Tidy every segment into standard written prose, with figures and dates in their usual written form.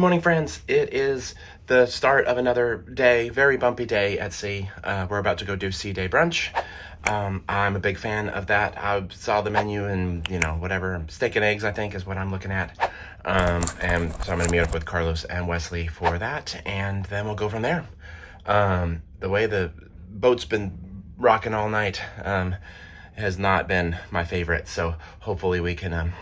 morning, friends. It is the start of another day, very bumpy day at sea. We're about to go do sea day brunch. I'm a big fan of that. I saw the menu and, whatever, steak and eggs, I think, is what I'm looking at. And so I'm going to meet up with Carlos and Wesley for that, and then we'll go from there. The way the boat's been rocking all night has not been my favorite, so hopefully we can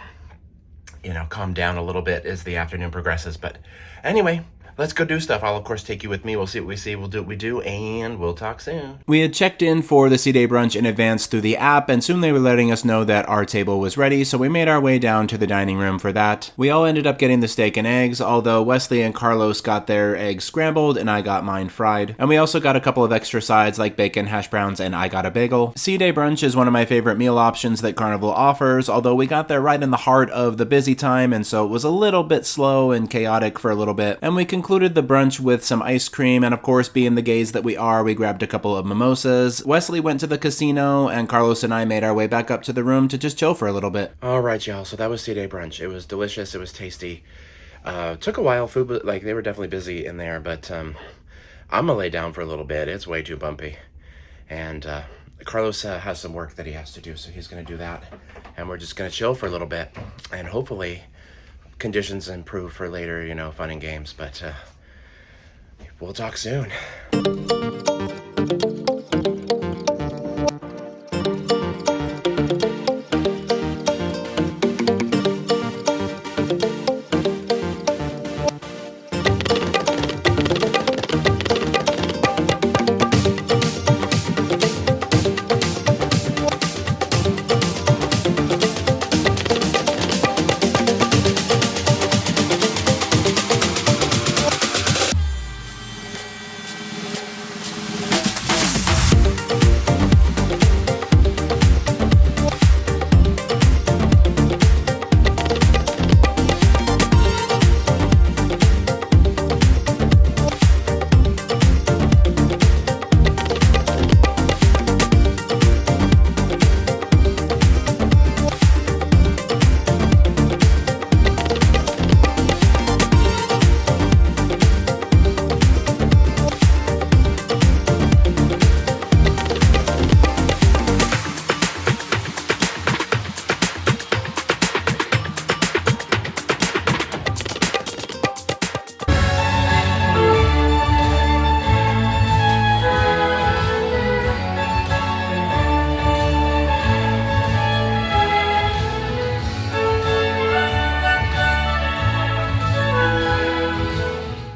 calm down a little bit as the afternoon progresses. But anyway, let's go do stuff. I'll, of course, take you with me. We'll see what we see. We'll do what we do, and we'll talk soon. We had checked in for the Sea Day brunch in advance through the app, and soon they were letting us know that our table was ready, so we made our way down to the dining room for that. We all ended up getting the steak and eggs, although Wesley and Carlos got their eggs scrambled, and I got mine fried. And we also got a couple of extra sides like bacon, hash browns, and I got a bagel. Sea Day brunch is one of my favorite meal options that Carnival offers, although we got there right in the heart of the busy time, and so it was a little bit slow and chaotic for a little bit. And we concluded the brunch with some ice cream, and of course, being the gays that we are, we grabbed a couple of mimosas. Wesley went to the casino, and Carlos and I made our way back up to the room to just chill for a little bit. All right, y'all. So that was Sea Day brunch. It was delicious. It was tasty. Took a while. Food, they were definitely busy in there, but I'm gonna lay down for a little bit. It's way too bumpy, and Carlos has some work that he has to do, so he's gonna do that, and we're just gonna chill for a little bit, and hopefully conditions improve for later, fun and games. But we'll talk soon.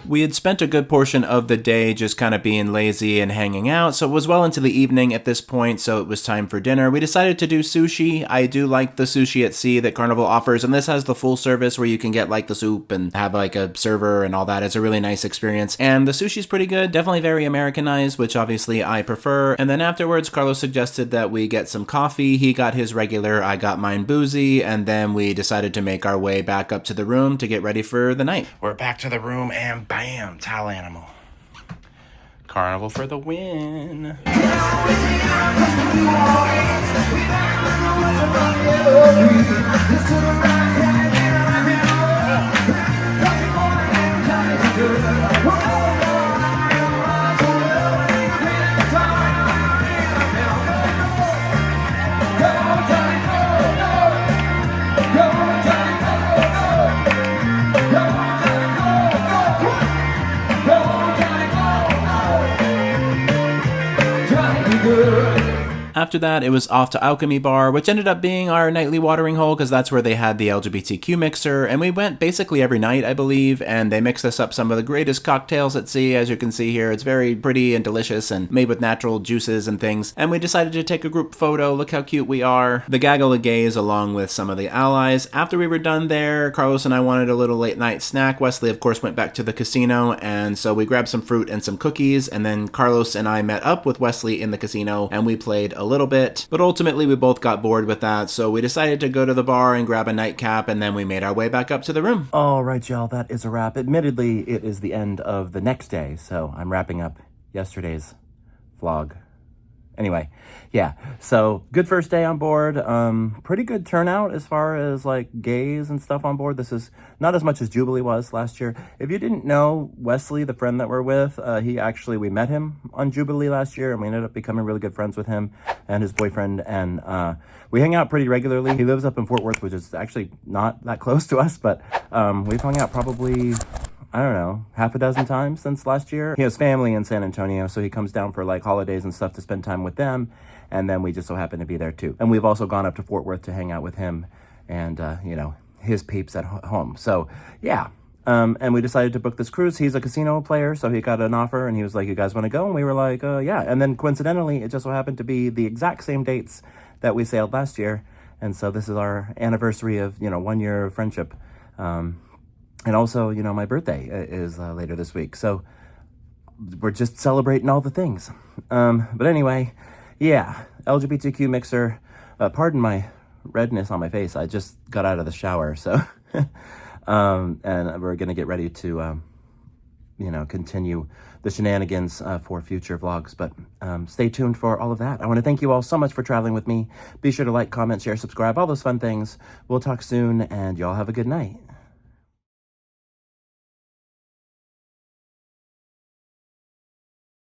We had spent a good portion of the day just kind of being lazy and hanging out, so it was well into the evening at this point, so it was time for dinner. We decided to do sushi. I do like the sushi at sea that Carnival offers, and this has the full service where you can get like the soup and have like a server and all that. It's a really nice experience, and the sushi's pretty good, definitely very Americanized, which obviously I prefer. And then afterwards, Carlos suggested that we get some coffee. He got his regular, I got mine boozy, and then we decided to make our way back up to the room to get ready for the night. We're back to the room, and bam, towel animal. Carnival for the win. After that, it was off to Alchemy Bar, which ended up being our nightly watering hole because that's where they had the LGBTQ mixer, and we went basically every night, I believe, and they mixed us up some of the greatest cocktails at sea. As you can see here, it's very pretty and delicious and made with natural juices and things, and we decided to take a group photo. Look how cute we are. The gaggle of gays along with some of the allies. After we were done there, Carlos and I wanted a little late night snack. Wesley, of course, went back to the casino, and so we grabbed some fruit and some cookies, and then Carlos and I met up with Wesley in the casino, and we played a little bit, but ultimately we both got bored with that, so we decided to go to the bar and grab a nightcap, and then we made our way back up to the room. All right, y'all, that is a wrap. Admittedly, it is the end of the next day, so I'm wrapping up yesterday's vlog Anyway, yeah. So good first day on board. Pretty good turnout as far as like gays and stuff on board. This is not as much as Jubilee was last year. If you didn't know, Wesley, the friend that we're with, we met him on Jubilee last year, and we ended up becoming really good friends with him and his boyfriend. And we hang out pretty regularly. He lives up in Fort Worth, which is actually not that close to us, but we've hung out probably, I don't know, half a dozen times since last year. He has family in San Antonio, so he comes down for like holidays and stuff to spend time with them. And then we just so happen to be there too. And we've also gone up to Fort Worth to hang out with him and, his peeps at home. So yeah. And we decided to book this cruise. He's a casino player, so he got an offer and he was like, you guys want to go? And we were like, yeah. And then coincidentally, it just so happened to be the exact same dates that we sailed last year. And so this is our anniversary of, 1 year of friendship. And also, my birthday is later this week. So we're just celebrating all the things. But anyway, yeah, LGBTQ mixer. Pardon my redness on my face. I just got out of the shower. So, and we're going to get ready to, continue the shenanigans for future vlogs. But stay tuned for all of that. I want to thank you all so much for traveling with me. Be sure to like, comment, share, subscribe, all those fun things. We'll talk soon, and y'all have a good night.